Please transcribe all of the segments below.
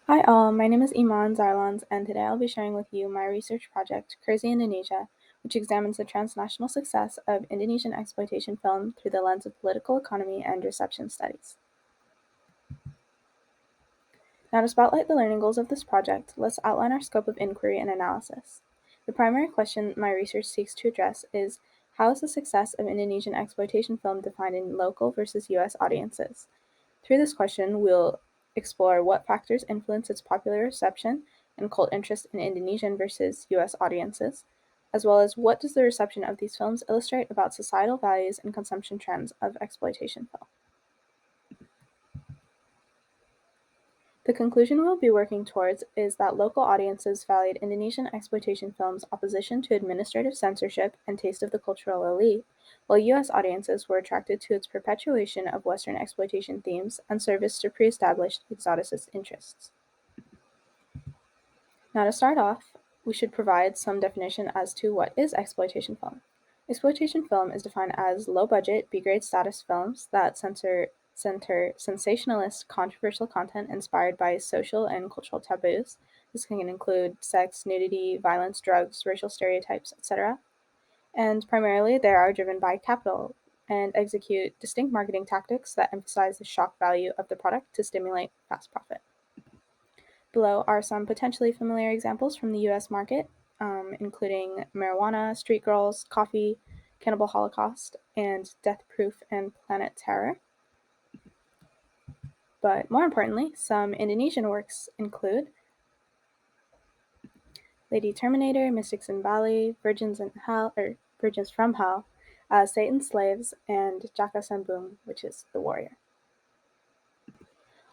Hi all, my name is Iman Zarlons, and today I'll be sharing with you my research project, Crazy Indonesia, which examines the transnational success of Indonesian exploitation film through the lens of political economy and reception studies. Now, to spotlight the learning goals of this project, let's outline our scope of inquiry and analysis. The primary question my research seeks to address is, how is the success of Indonesian exploitation film defined in local versus US audiences? Through this question, we'll explore what factors influence its popular reception and cult interest in Indonesian versus US audiences, as well as what does the reception of these films illustrate about societal values and consumption trends of exploitation film. The conclusion we'll be working towards is that local audiences valued Indonesian exploitation films' opposition to administrative censorship and taste of the cultural elite, while US audiences were attracted to its perpetuation of Western exploitation themes and service to pre-established exoticist interests. Now, to start off, we should provide some definition as to what is exploitation film. Exploitation film is defined as low-budget, B-grade status films that center sensationalist, controversial content inspired by social and cultural taboos. This can include sex, nudity, violence, drugs, racial stereotypes, etc. And primarily, they are driven by capital and execute distinct marketing tactics that emphasize the shock value of the product to stimulate fast profit. Below are some potentially familiar examples from the US market, including Marijuana, Street Girls, Coffee, Cannibal Holocaust, and Death Proof and Planet Terror. But more importantly, some Indonesian works include Lady Terminator, Mystics in Bali, Virgins from Hell, Satan's Slaves, and Jaka Sembung, which is the warrior.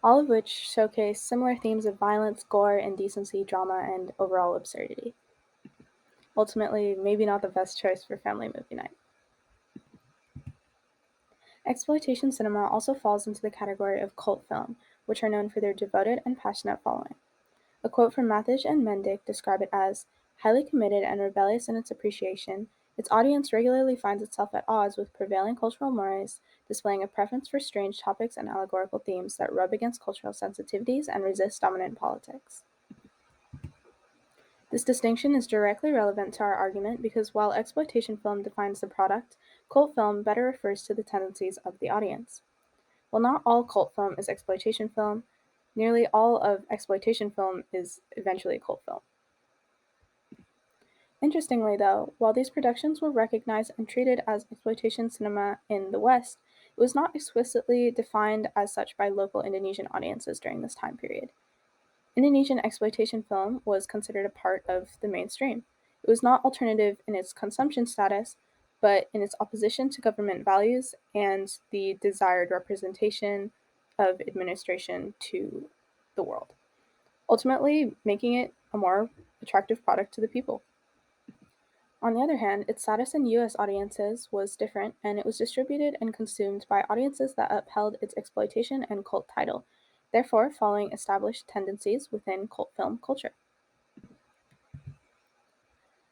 All of which showcase similar themes of violence, gore, indecency, drama, and overall absurdity. Ultimately, maybe not the best choice for family movie night. Exploitation cinema also falls into the category of cult film, which are known for their devoted and passionate following. A quote from Mathis and Mendick describe it as, highly committed and rebellious in its appreciation, its audience regularly finds itself at odds with prevailing cultural mores, displaying a preference for strange topics and allegorical themes that rub against cultural sensitivities and resist dominant politics. This distinction is directly relevant to our argument because while exploitation film defines the product, cult film better refers to the tendencies of the audience. While not all cult film is exploitation film, nearly all of exploitation film is eventually cult film. Interestingly, though, while these productions were recognized and treated as exploitation cinema in the West, it was not explicitly defined as such by local Indonesian audiences during this time period. Indonesian exploitation film was considered a part of the mainstream. It was not alternative in its consumption status, but in its opposition to government values and the desired representation of administration to the world, ultimately making it a more attractive product to the people. On the other hand, its status in US audiences was different, and it was distributed and consumed by audiences that upheld its exploitation and cult title, therefore following established tendencies within cult film culture.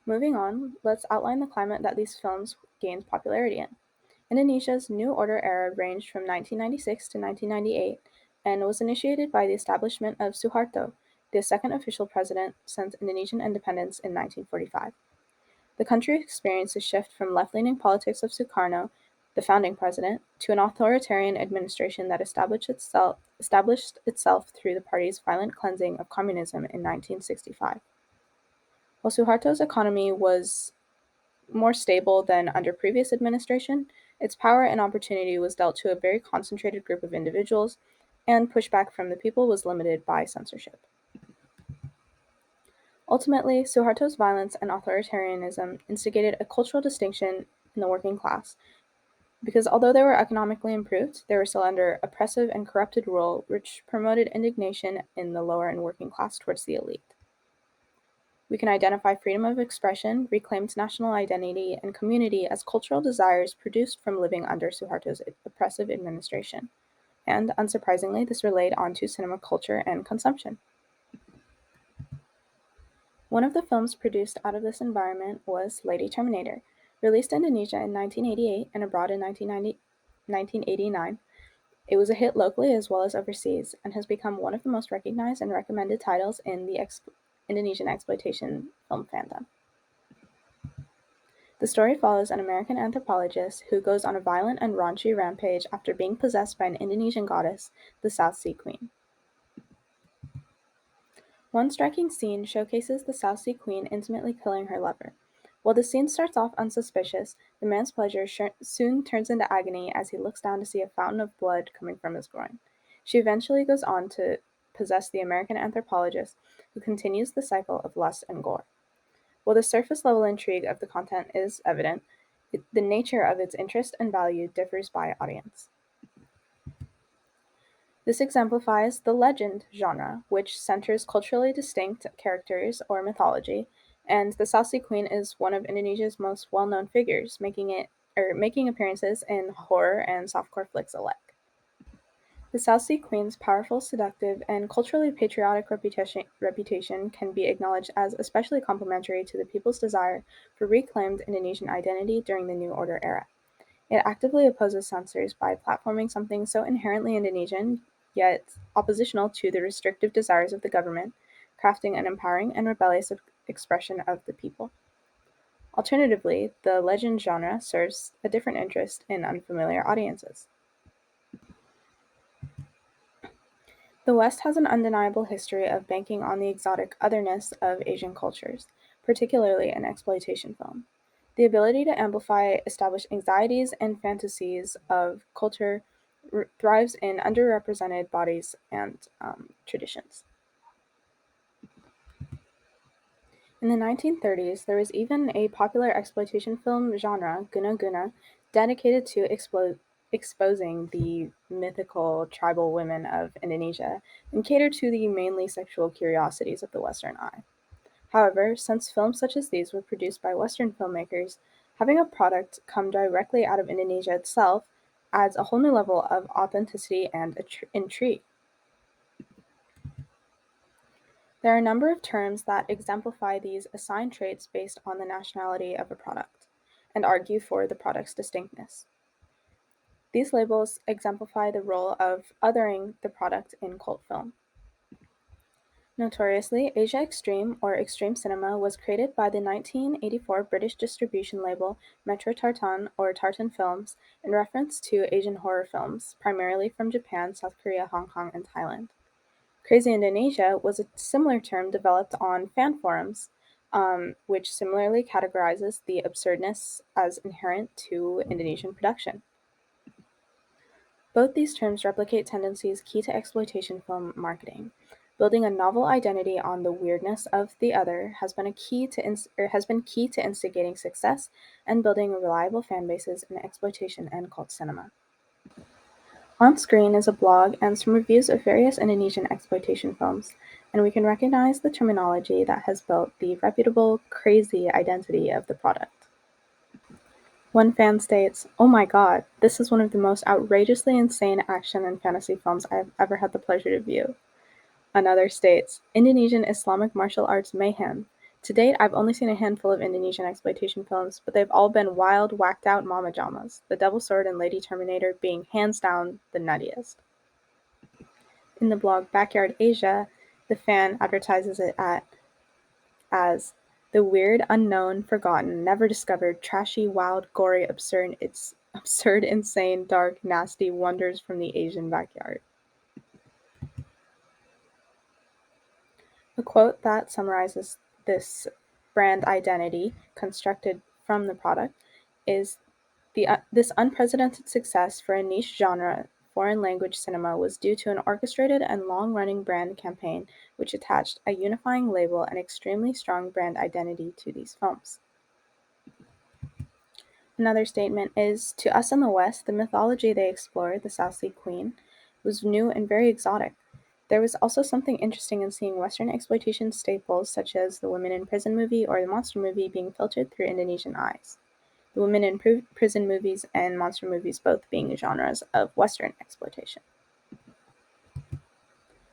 Moving on, let's outline the climate that these films gained popularity in. Indonesia's New Order era ranged from 1996 to 1998 and was initiated by the establishment of Suharto, the second official president since Indonesian independence in 1945. The country experienced a shift from left-leaning politics of Sukarno, the founding president, to an authoritarian administration that established itself through the party's violent cleansing of communism in 1965. While Suharto's economy was more stable than under previous administration, its power and opportunity was dealt to a very concentrated group of individuals, and pushback from the people was limited by censorship. Ultimately, Suharto's violence and authoritarianism instigated a cultural distinction in the working class, because although they were economically improved, they were still under oppressive and corrupted rule, which promoted indignation in the lower and working class towards the elite. We can identify freedom of expression, reclaimed national identity, and community as cultural desires produced from living under Suharto's oppressive administration. And, unsurprisingly, this relayed onto cinema culture and consumption. One of the films produced out of this environment was Lady Terminator, released in Indonesia in 1988 and abroad in 1989. It was a hit locally as well as overseas, and has become one of the most recognized and recommended titles in the Indonesian exploitation film fandom. The story follows an American anthropologist who goes on a violent and raunchy rampage after being possessed by an Indonesian goddess, the South Sea Queen. One striking scene showcases the South Sea Queen intimately killing her lover. While the scene starts off unsuspicious, the man's pleasure soon turns into agony as he looks down to see a fountain of blood coming from his groin. She eventually goes on to possess the American anthropologist, who continues the cycle of lust and gore. While the surface level intrigue of the content is evident, the nature of its interest and value differs by audience. This exemplifies the legend genre, which centers culturally distinct characters or mythology, and the South Sea Queen is one of Indonesia's most well-known figures, making appearances in horror and softcore flicks alike. The South Sea Queen's powerful, seductive, and culturally patriotic reputation can be acknowledged as especially complementary to the people's desire for reclaimed Indonesian identity during the New Order era. It actively opposes censors by platforming something so inherently Indonesian, yet oppositional to the restrictive desires of the government, crafting an empowering and rebellious expression of the people. Alternatively, the legend genre serves a different interest in unfamiliar audiences. The West has an undeniable history of banking on the exotic otherness of Asian cultures, particularly in exploitation film. The ability to amplify established anxieties and fantasies of culture thrives in underrepresented bodies and traditions. In the 1930s, there was even a popular exploitation film genre, Guna Guna, dedicated to exposing the mythical tribal women of Indonesia and catered to the mainly sexual curiosities of the Western eye. However, since films such as these were produced by Western filmmakers, having a product come directly out of Indonesia itself adds a whole new level of authenticity and intrigue. There are a number of terms that exemplify these assigned traits based on the nationality of a product, and argue for the product's distinctness. These labels exemplify the role of othering the product in cult film. Notoriously, Asia Extreme, or Extreme Cinema, was created by the 1984 British distribution label Metro Tartan, or Tartan Films, in reference to Asian horror films, primarily from Japan, South Korea, Hong Kong, and Thailand. Crazy Indonesia was a similar term developed on fan forums, which similarly categorizes the absurdness as inherent to Indonesian production. Both these terms replicate tendencies key to exploitation film marketing. Building a novel identity on the weirdness of the other has been key to instigating success and building reliable fan bases in exploitation and cult cinema. On screen is a blog and some reviews of various Indonesian exploitation films, and we can recognize the terminology that has built the reputable, crazy identity of the product. One fan states, "Oh my god, this is one of the most outrageously insane action and fantasy films I have ever had the pleasure to view." Another states, "Indonesian Islamic martial arts mayhem. To date, I've only seen a handful of Indonesian exploitation films, but they've all been wild, whacked-out mama jamas, The Devil Sword and Lady Terminator being hands down the nuttiest." In the blog Backyard Asia, the fan advertises it as the weird, unknown, forgotten, never discovered, trashy, wild, gory, absurd, insane, dark, nasty wonders from the Asian backyard. A quote that summarizes this brand identity constructed from the product is, this unprecedented success for a niche genre foreign language cinema was due to an orchestrated and long-running brand campaign which attached a unifying label and extremely strong brand identity to these films. Another statement is, "To us in the West, the mythology they explore, the South Sea Queen, was new and very exotic. There was also something interesting in seeing Western exploitation staples such as the women in prison movie or the monster movie being filtered through Indonesian eyes. The women in prison movies and monster movies both being genres of Western exploitation."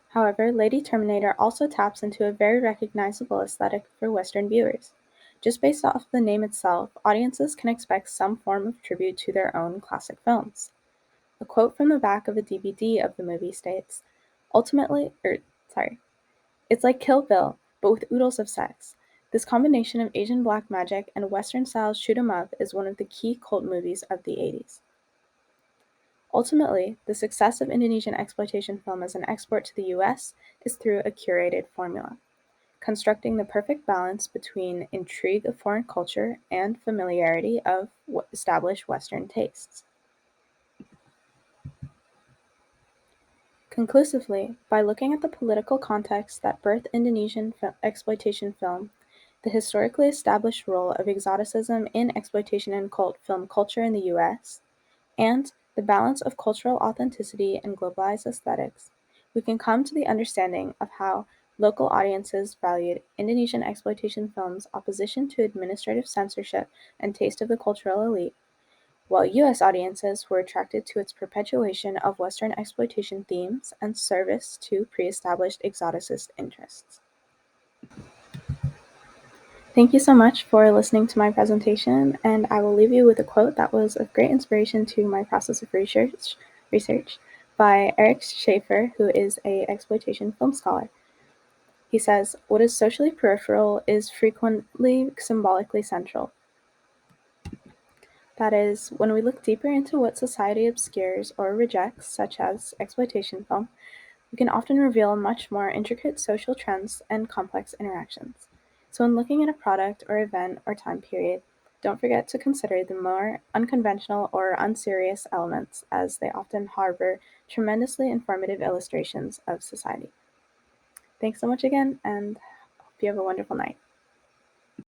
However, Lady Terminator also taps into a very recognizable aesthetic for Western viewers. Just based off the name itself, audiences can expect some form of tribute to their own classic films. A quote from the back of a DVD of the movie states, it's like Kill Bill, but with oodles of sex. This combination of Asian black magic and Western-style shoot 'em up is one of the key cult movies of the 80s. Ultimately, the success of Indonesian exploitation film as an export to the US is through a curated formula, constructing the perfect balance between intrigue of foreign culture and familiarity of established Western tastes. Conclusively, by looking at the political context that birthed Indonesian exploitation film, the historically established role of exoticism in exploitation and cult film culture in the US, and the balance of cultural authenticity and globalized aesthetics, we can come to the understanding of how local audiences valued Indonesian exploitation film's opposition to administrative censorship and taste of the cultural elite, while US audiences were attracted to its perpetuation of Western exploitation themes and service to pre-established exoticist interests. Thank you so much for listening to my presentation, and I will leave you with a quote that was of great inspiration to my process of research by Eric Schaefer, who is an exploitation film scholar. He says, "What is socially peripheral is frequently symbolically central." That is, when we look deeper into what society obscures or rejects, such as exploitation film, we can often reveal much more intricate social trends and complex interactions. So when looking at a product or event or time period, don't forget to consider the more unconventional or unserious elements, as they often harbor tremendously informative illustrations of society. Thanks so much again, and hope you have a wonderful night.